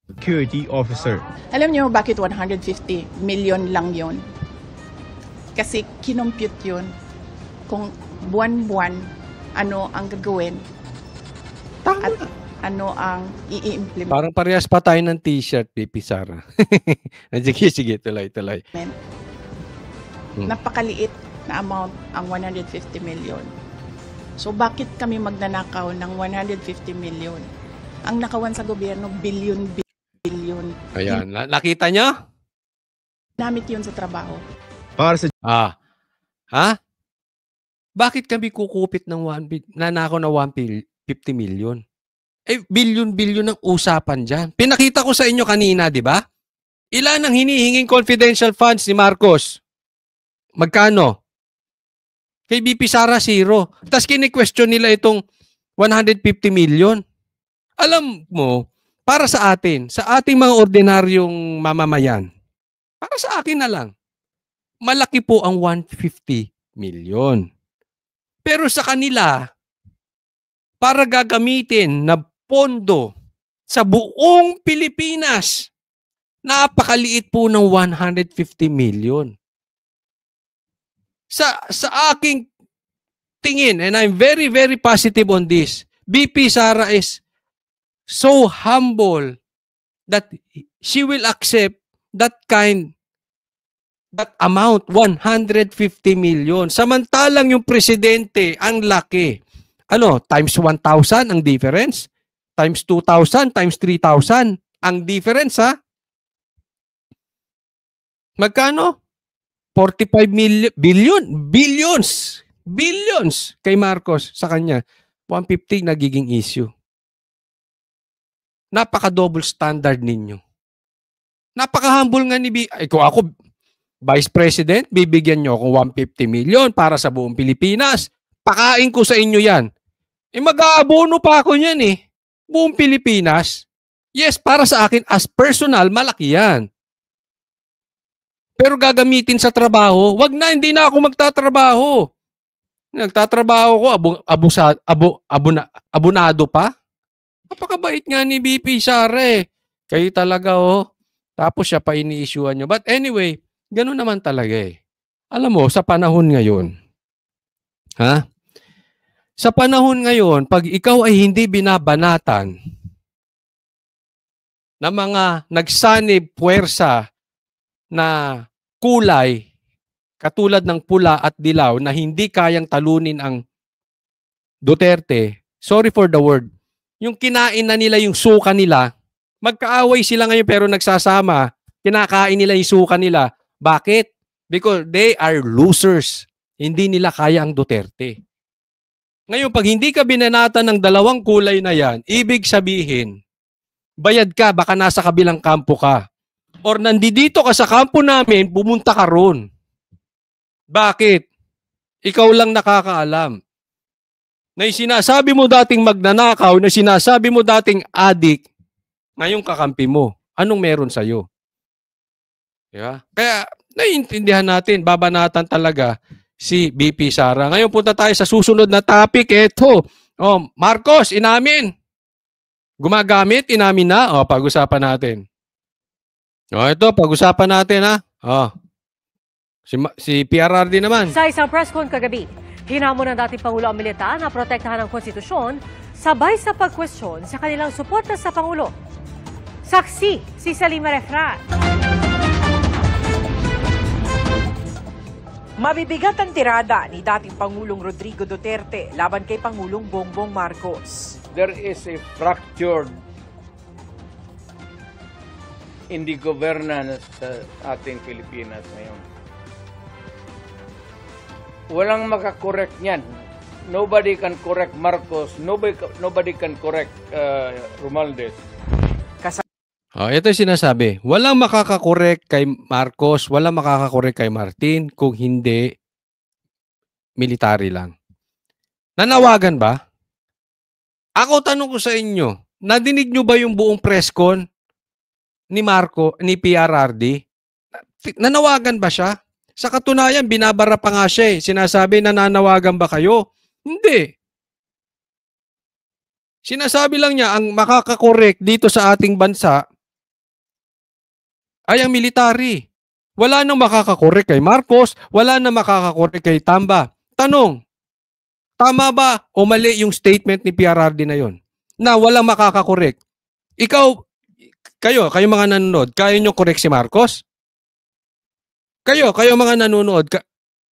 Security officer. Alam niyo bakit 150 million lang yon? Kasi kinompute yun kung buwan-buwan ano ang gagawin at ano ang i-implement. Parang parehas pa tayo ng t-shirt, BP Sara. Sige, tuloy. Napakaliit na amount ang 150 million. So bakit kami magnanakaw ng 150 million? Ang nakawan sa gobyerno, billion. Ayan, nakita nyo? Namit yun sa trabaho. Para sa... Bakit kami kukupit ng nanakaw na 150 million? Billion ang usapan dyan. Pinakita ko sa inyo kanina, di ba? Ilan ang hinihinging confidential funds ni Marcos? Magkano? Kay BP Sara, 0. Tapos kini-question nila itong 150 million. Alam mo, para sa atin, sa ating mga ordinaryong mamamayan, para sa akin na lang, malaki po ang 150 million. Pero sa kanila, para gagamitin na pondo sa buong Pilipinas, napakaliit po ng 150 million. Sa aking tingin, and I'm very, very positive on this, BP Sara is so humble that she will accept that amount, 150 million. Samantalang yung presidente, ang laki. Times 1,000 ang difference? Times 2,000, times 3,000 ang difference, Magkano? 45 billions kay Marcos sa kanya. 150 nagiging issue. Napaka-double standard ninyo. Napaka-humble nga ni kung ako, Vice President, bibigyan nyo ako 150 million para sa buong Pilipinas. Pakain ko sa inyo yan. Mag-aabono pa ako niyan Buong Pilipinas. Yes, para sa akin, as personal, malaki yan. Pero gagamitin sa trabaho, wag na, hindi na ako magtatrabaho. Nagtatrabaho ko, abonado pa. Napakabait nga ni BP Sara eh. Kayo talaga oh. Tapos siya pa ini-issuean nyo. But anyway, ganun naman talaga eh. Alam mo, sa panahon ngayon, sa panahon ngayon, pag ikaw ay hindi binabanatan ng mga nagsanib puwersa na kulay, katulad ng pula at dilaw na hindi kayang talunin ang Duterte, sorry for the word, yung kinain na nila yung suka nila, magkaaway sila ngayon pero nagsasama, kinakain nila yung suka nila. Bakit? Because they are losers. Hindi nila kaya ang Duterte. Ngayon, pag hindi ka binanatan ng dalawang kulay na yan, ibig sabihin, bayad ka, baka nasa kabilang kampo ka. Or nandito ka sa kampo namin, pumunta ka ron. Bakit? Ikaw lang nakakaalam. Na sinasabi mo dating magnanakaw, na sinasabi mo dating adik, ngayong kakampi mo. Anong meron sa'yo? Diba? Kaya, naiintindihan natin, babanatan talaga si BP Sara. Ngayon punta tayo sa susunod na topic. Ito, Marcos, inamin. Gumagamit, inamin na. Pag-usapan natin. Ito, pag-usapan natin ha. Si PRRD naman. Sa isang press con kagabi, hinamon ng dating Pangulo ang militar na protektahan ang konstitusyon sabay sa pagkwestiyon sa kanilang suporta sa Pangulo. Saksi si Salima Refran. Mabibigat ang tirada ni dating Pangulong Rodrigo Duterte laban kay Pangulong Bongbong Marcos. There is a fractured in the governance sa ating Pilipinas ngayon. Walang makakorek niyan. Nobody can correct Marcos. Nobody can correct Romualdez. Ito yung sinasabi. Walang makakakorek kay Marcos, walang makakakorek kay Martin kung hindi military lang. Nanawagan ba? Ako tanong ko sa inyo, nadinig nyo ba yung buong press con ni PRRD? Nanawagan ba siya? Sa katunayan, binabara pa nga siya eh. Sinasabi, nananawagan ba kayo? Hindi. Sinasabi lang niya, ang makakakorek dito sa ating bansa ay ang military. Wala nang makakakorek kay Marcos, wala nang makakakorek kay Tamba. Tanong, tama ba o mali yung statement ni PRRD na yon? Na walang makakakorek. Kayo mga nanonood, kaya nyo korek si Marcos? Kayo mga nanonood,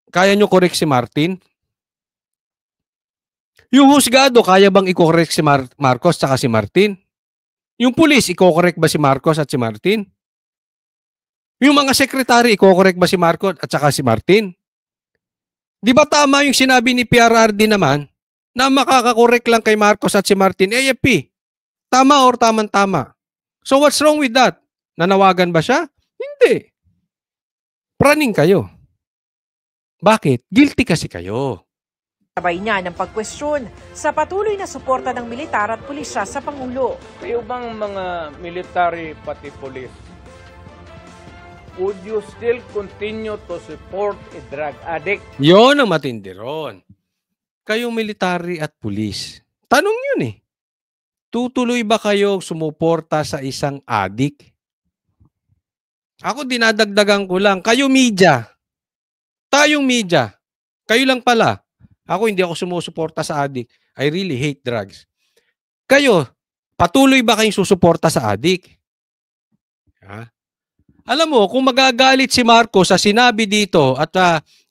kaya nyo korek si Martin? Yung husgado, kaya bang i-correct si Marcos at si Martin? Yung pulis, i-correct ba si Marcos at si Martin? Yung mga sekretary, i-correct ba si Marcos at saka si Martin? Di ba tama yung sinabi ni PRRD naman na makakakorek lang kay Marcos at si Martin? AFP, tama or tama-tama? So what's wrong with that? Nanawagan ba siya? Hindi. Praning kayo. Bakit? Guilty kasi kayo. Sabay niya ng pagkwestiyon sa patuloy na suporta ng militar at pulisya sa Pangulo. Kayo bang mga military pati police, would you still continue to support a drug addict? Yun ang matindi ron. Kayong military at pulis. Tanong yun eh. Tutuloy ba kayo sumuporta sa isang addict? Ako dinadagdagan ko lang. Kayo media. Tayong media. Kayo lang pala. Ako hindi ako sumusuporta sa addict. I really hate drugs. Kayo, patuloy ba kayong susuporta sa addict? Alam mo, kung magagalit si Marcos sa sinabi dito at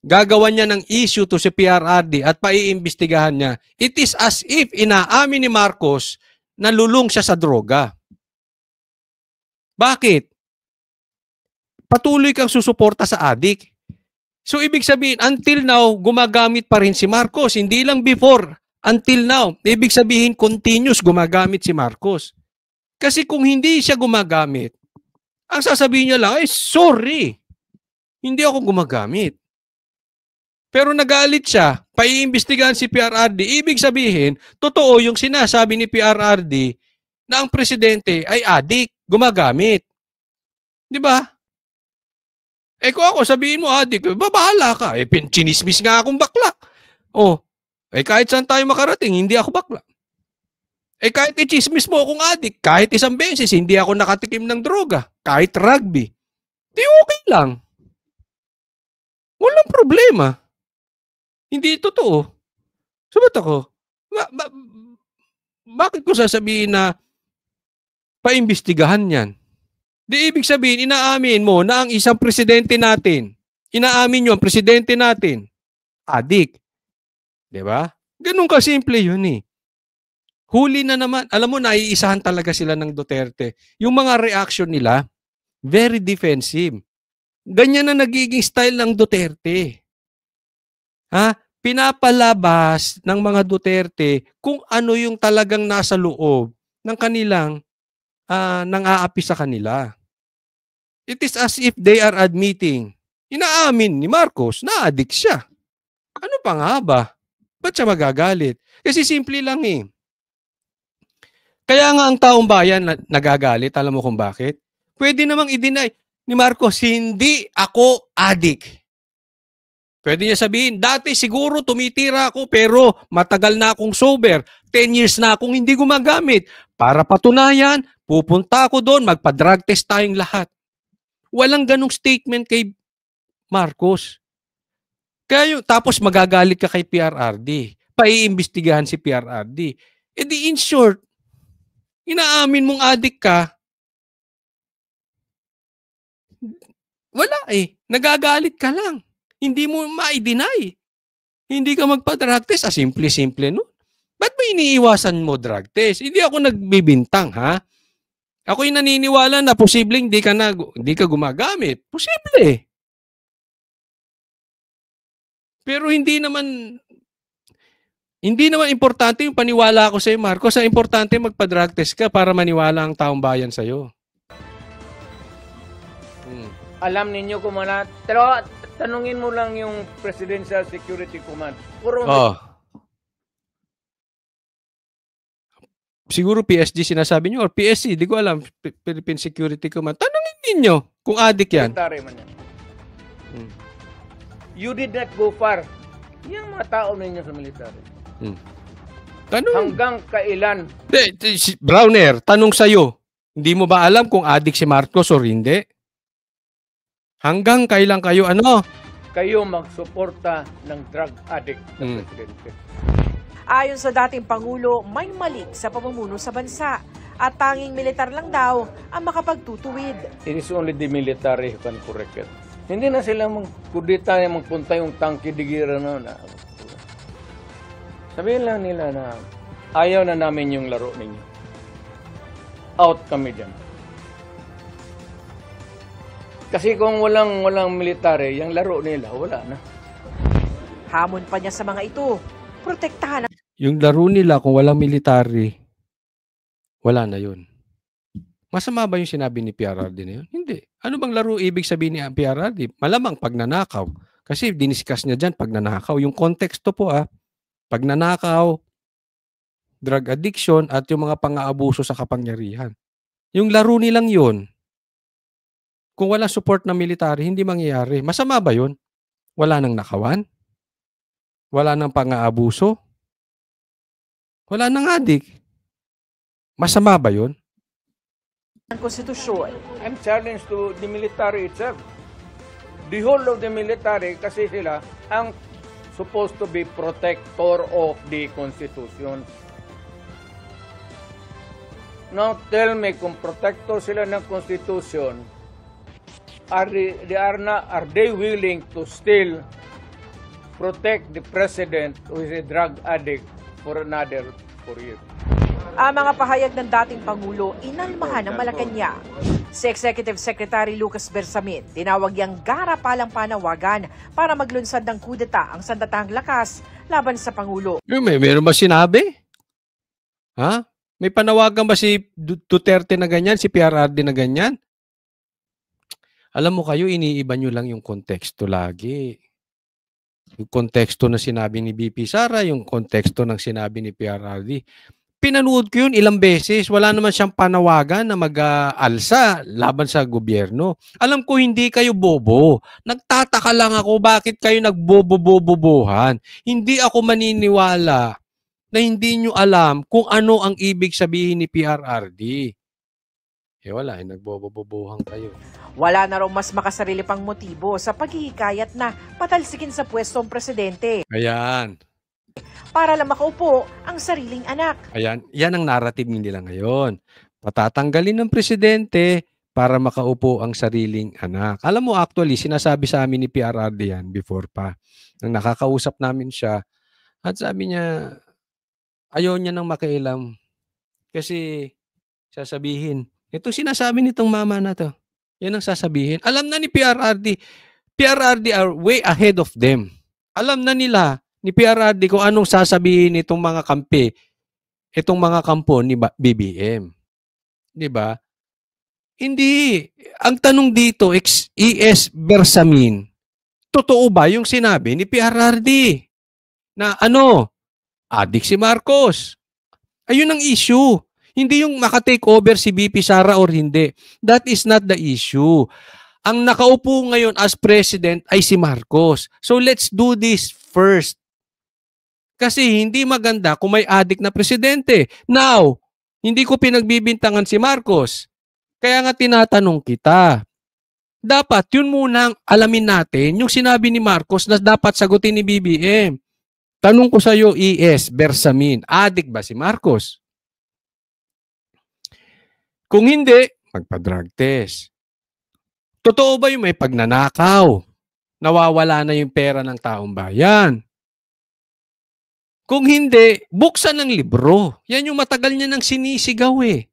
gagawan niya ng issue to si PRRD at paiimbestigahan niya, it is as if inaamin ni Marcos na lulong siya sa droga. Bakit? Patuloy kang susuporta sa addict. So ibig sabihin, until now, gumagamit pa rin si Marcos. Hindi lang before, until now. Ibig sabihin, continuous gumagamit si Marcos. Kasi kung hindi siya gumagamit, ang sasabihin niya lang, ay sorry, hindi ako gumagamit. Pero nagalit siya, paiimbestigahan si PRRD. Ibig sabihin, totoo yung sinasabi ni PRRD na ang presidente ay adik, gumagamit. Di ba? Eh kung ako sabihin mo adik, bahala ka. Eh chinismis nga akong bakla. Oh, eh kahit saan tayo makarating, hindi ako bakla. Eh kahit i-chismis mo akong adik, kahit isang beses, hindi ako nakatikim ng droga, kahit rugby, di okay lang. Walang problema. Hindi totoo. Sabat ako, bakit ko sasabihin na paimbestigahan yan? Di ibig sabihin, inaamin mo na ang isang presidente natin, inaamin nyo ang presidente natin, adik. Diba? Ganun kasimple yun eh. Huli na naman. Alam mo, naiisahan talaga sila ng Duterte. Yung mga reaction nila, very defensive. Ganyan na nagiging style ng Duterte. Ha? Pinapalabas ng mga Duterte kung ano yung talagang nasa loob ng kanilang nang-aapi sa kanila. It is as if they are admitting, inaamin ni Marcos na addict siya. Ano pa nga ba? Ba't siya magagalit? Kasi simple lang eh. Kaya nga ang taong bayan nagagalit, alam mo kung bakit? Pwede namang i-deny ni Marcos, hindi ako addict. Pwede niya sabihin, dati siguro tumitira ako pero matagal na akong sober. 10 years na akong hindi gumagamit. Para patunayan, pupunta ako doon, magpa-drug test tayong lahat. Walang ganong statement kay Marcos. Kaya tapos magagalit ka kay PRRD. Paiimbestigahan si PRRD. E di in short, inaamin mong addict ka, wala eh. Nagagalit ka lang. Hindi mo ma-deny. Hindi ka magpa-drug test. Simple-simple no? Ba't ba iniiwasan mo drug test? Hindi ako nagbibintang, ha? Ako'y naniniwala na posibleng hindi ka gumagamit. Posible. Pero hindi naman importante yung paniwala ko sa iyo, Marcos. Ang importante magpa-drug test ka para maniwala ang taong bayan sa iyo. Alam ninyo kung ano, pero tanungin mo lang yung Presidential Security Command. Siguro PSG sinasabi nyo or PSC, di ko alam, Philippine Security Command. Tanungin ninyo kung adik yan. You did not go far. Yung mga tao ninyo sa military. Tanong. Hanggang kailan? Browner, tanong sa'yo. Hindi mo ba alam kung adik si Marcos or hindi? Hanggang kailan kayo Kayo magsuporta ng drug addict na presidente. Ayon sa dating Pangulo, may mali sa pamumuno sa bansa at tanging militar lang daw ang makapagtutuwid. It is only the military who can correct it. Hindi na sila magkudita na magpunta yung tangki digira na. Sabihin lang nila na ayaw na namin yung laro ninyo. Out kami dyan. Kasi kung walang military, yung laro nila, wala na. Hamon pa niya sa mga ito, protektahan ang yung laro nila kung walang military, wala na yun. Masama ba yung sinabi ni PRRD na yun? Hindi. Ano bang laro ibig sabihin ni PRRD? Malamang pagnanakaw. Kasi diniscuss niya dyan pagnanakaw. Yung konteksto po pagnanakaw, drug addiction, at yung mga pang-aabuso sa kapangyarihan. Yung laro nilang yun, kung walang support ng military, hindi mangyayari. Masama ba yun? Wala nang nakawan? Wala nang pang-aabuso? Wala nang adik. Masama ba yun? Konstitusyon. I'm challenged to the military itself. The whole of the military, kasi sila ang supposed to be protector of the Constitution. Now tell me, kung protector sila ng Constitution, are they willing to still protect the president who is a drug addict for another 4 years? Ang mga pahayag ng dating Pangulo, inalmahan ng Malacanang. Si Executive Secretary Lucas Bersamin, tinawag yang garapalang panawagan para maglunsad ng kudeta ang sandatahang lakas laban sa Pangulo. Meron ba sinabi? Ha? May panawagan ba si Duterte na ganyan, si PRRD na ganyan? Alam mo kayo, iniiba nyo lang yung konteksto lagi. Yung konteksto na sinabi ni BP Sara, yung konteksto ng sinabi ni PRRD. pinanood ko yun ilang beses. Wala naman siyang panawagan na mag-alsa laban sa gobyerno. Alam ko hindi kayo bobo. Nagtataka lang ako bakit kayo nagbobo-bobo-bobohan. Hindi ako maniniwala na hindi nyo alam kung ano ang ibig sabihin ni PRRD. Wala, nagbobo-bobohan kayo. Wala na raw mas makasarili pang motibo sa paghihikayat na patalsikin sa pwestong presidente. Ayan. Para lang makaupo ang sariling anak. Ayan, yan ang narrative nila ngayon. Patatanggalin ng presidente para makaupo ang sariling anak. Alam mo, actually, sinasabi sa amin ni PRRD yan before pa. Nang nakakausap namin siya, at sabi niya, ayaw niya nang makialam. Kasi sasabihin, ito sinasabi nitong mama na to. Yan ang sasabihin. Alam na ni PRRD. PRRD are way ahead of them. Alam na nila ni PRRD kung anong sasabihin nitong mga kampi, itong mga kampo ni BBM. Di ba? Hindi. Ang tanong dito, ES Bersamin, totoo ba yung sinabi ni PRRD? Na adik si Marcos. Ayun ang issue. Hindi yung makatake over si BP Sara or hindi. That is not the issue. Ang nakaupo ngayon as president ay si Marcos. So let's do this first. Kasi hindi maganda kung may adik na presidente. Now, hindi ko pinagbibintangan si Marcos. Kaya nga tinatanong kita. Dapat yun muna alamin natin yung sinabi ni Marcos na dapat sagutin ni BBM. Tanong ko sa iyo, ES Bersamin, adik ba si Marcos? Kung hindi, magpa-drug test. Totoo ba yung may pagnanakaw? Nawawala na yung pera ng taong bayan? Kung hindi, buksan ng libro. Yan yung matagal niya nang sinisigaw eh.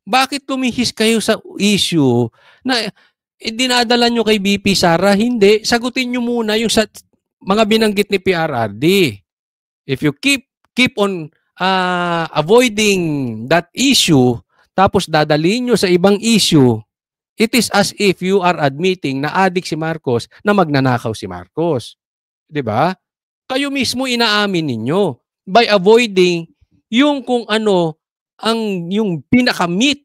Bakit lumihis kayo sa issue na dinadala nyo kay BP Sara? Hindi. Sagutin nyo muna yung sa mga binanggit ni PRRD. If you keep on avoiding that issue, tapos dadalhin nyo sa ibang issue, it is as if you are admitting na adik si Marcos, na magnanakaw si Marcos. 'Di ba? Kayo mismo inaamin ninyo by avoiding yung kung ano ang yung pinaka-meat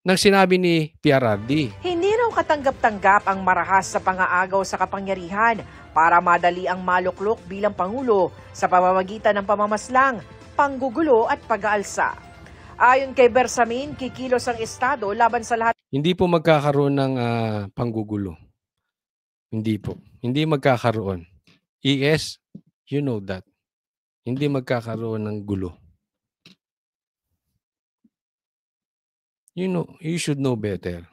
ng sinabi ni PRRD. Hindi raw katanggap-tanggap ang marahas sa pangaagaw sa kapangyarihan para madali ang maluklok bilang Pangulo sa pamamagitan ng pamamaslang, panggugulo at pag-aalsa. Ayon kay Bersamin, kikilos ang Estado laban sa lahat. Hindi po magkakaroon ng panggugulo. Hindi po. Hindi magkakaroon. ES, you know that. Hindi magkakaroon ng gulo. You should know better.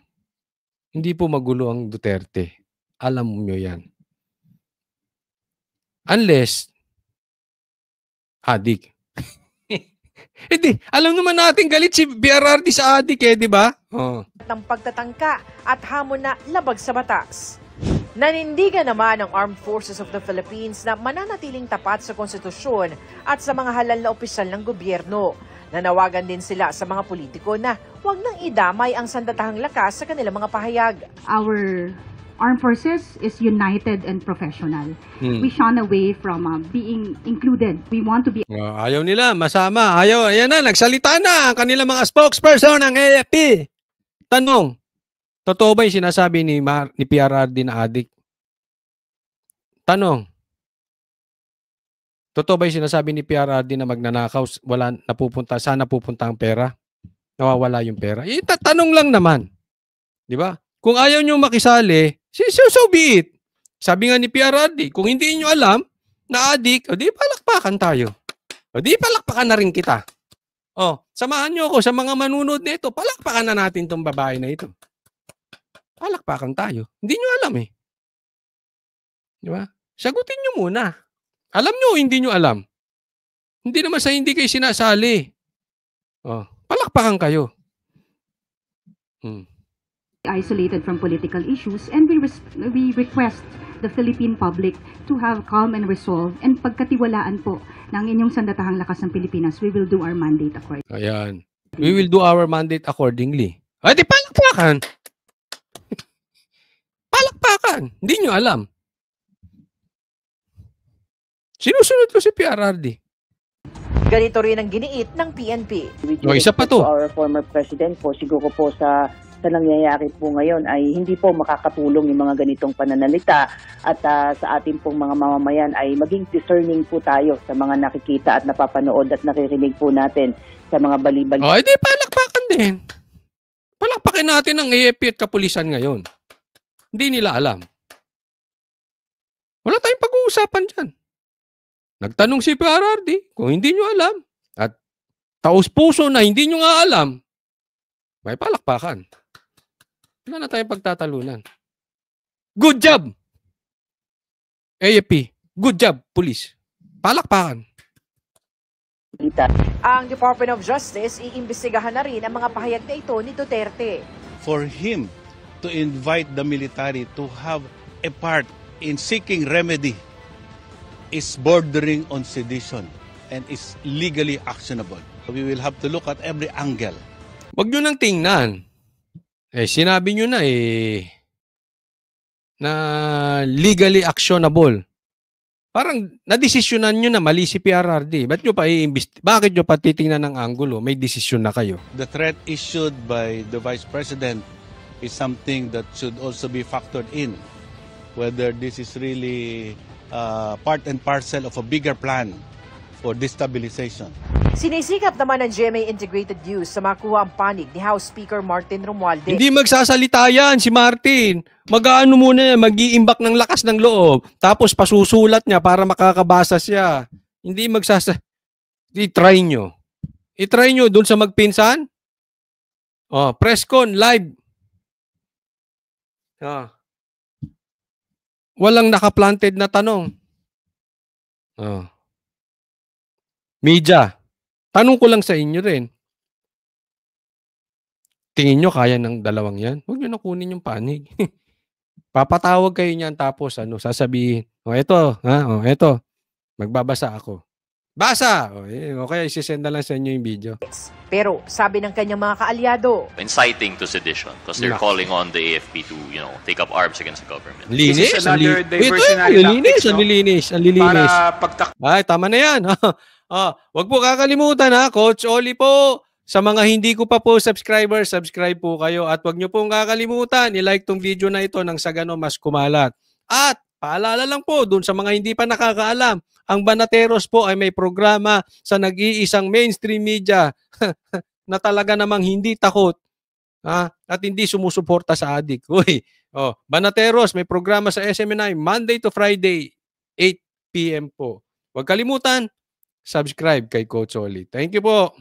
Hindi po magulo ang Duterte. Alam nyo yan. Unless, adik. Hindi, alam naman natin galit si PRRD sa adik eh, di ba? Ng pagtatangka at hamon na labag sa batas. Nanindigan naman ang Armed Forces of the Philippines na mananatiling tapat sa konstitusyon at sa mga halal na opisyal ng gobyerno. Nanawagan din sila sa mga politiko na huwag nang idamay ang sandatahang lakas sa kanilang mga pahayag. Our armed forces is united and professional. We shun away from being included. We want to be... Ayaw nila, masama. Ayaw, ayan na, nagsalita na ang kanilang mga spokesperson ng AFP. Tanong, totoo ba yung sinasabi ni PRRD na adik? Tanong, totoo ba yung sinasabi ni PRRD na magnanakaw, wala napupunta, saan napupunta ang pera? Nawawala yung pera? Tanong lang naman. Di ba? Kung ayaw nyo makisali, so be it. Sabi nga ni PRRD, kung hindi nyo alam na adik, o di palakpakan tayo. O di palakpakan na rin kita. O, samahan nyo ako sa mga manunod nito. Palakpakan na natin tong babae na ito. Palakpakan tayo. Hindi nyo alam eh. Di ba? Sagutin nyo muna. Alam nyo o hindi nyo alam? Hindi naman sa hindi kayo sinasali. O, palakpakan kayo. Isolated from political issues, and we request the Philippine public to have calm and resolve and pagkatiwalaan po ng inyong sandatahang lakas ng Pilipinas. We will do our mandate accordingly. Ayan. We will do our mandate accordingly. Ay, di palakpakan. Palakpakan. Hindi nyo alam. Sinusunod ko si PRRD. Ganito rin ang giniit ng PNP. O, isa pa to. Our former president po, siguro po sa nangyayari po ngayon ay hindi po makakatulong yung mga ganitong pananalita at sa ating pong mga mamamayan ay maging discerning po tayo sa mga nakikita at napapanood at naririnig po natin sa mga balibali. O, edi palakpakan din. Palakpakin natin ang AFP at kapulisan ngayon. Hindi nila alam. Wala tayong pag-uusapan dyan. Nagtanong si PRRD kung hindi nyo alam. At taus-puso na hindi nyo nga alam. May palakpakan. Wala na tayong pagtatalunan. Good job! AFP. Good job, police. Palakpakan. Ang Department of Justice iimbestigahan na rin ang mga pahayag na ito ni Duterte. For him to invite the military to have a part in seeking remedy is bordering on sedition and is legally actionable. We will have to look at every angle. Wag nyo nang tingnan. Sinabi nyo na na legally actionable. Parang nadesisyonan nyo na mali si PRRD. Bakit nyo pa titingnan ng anggulo? May desisyon na kayo. The threat issued by the Vice President is something that should also be factored in. Whether this is really part and parcel of a bigger plan for destabilization. Sinisikap naman ng GMA Integrated News sa makuha ang panig ni House Speaker Martin Romualdez. Hindi magsasalita yan si Martin. Mag-aano muna yan, mag-iimbak ng lakas ng loob. Tapos pasusulat niya para makakabasa siya. Hindi magsasalita. I-try nyo. I-try nyo dun sa magpinsan. Press con, live. Walang naka-planted na tanong. Media. Tanong ko lang sa inyo rin. Tingin nyo kaya ng dalawang yan? Huwag nyo na kunin yung panig. Papatawag kayo niyan tapos sasabihin, eto. Magbabasa ako. Basa! Okay, isisend na lang sa inyo yung video. Pero sabi ng kanyang mga kaalyado, Inciting to sedition because they're calling on the AFP to, take up arms against the government. Linis? This is another diversionary tactics, no? Ang lilinis. Para Ay, tama na yan. Wag po kakalimutan Coach Oli po. Sa mga hindi ko pa po subscribe po kayo. At wag nyo pong kakalimutan, i-like tong video na ito nang sa ganon mas kumalat. At paalala lang po, dun sa mga hindi pa nakakaalam, ang Banateros po ay may programa sa nag-iisang mainstream media na talaga namang hindi takot at hindi sumusuporta sa adik. Banateros, may programa sa SMNI Monday to Friday, 8 p.m. po. Huwag kalimutan, subscribe kay Coach Oli. Thank you po.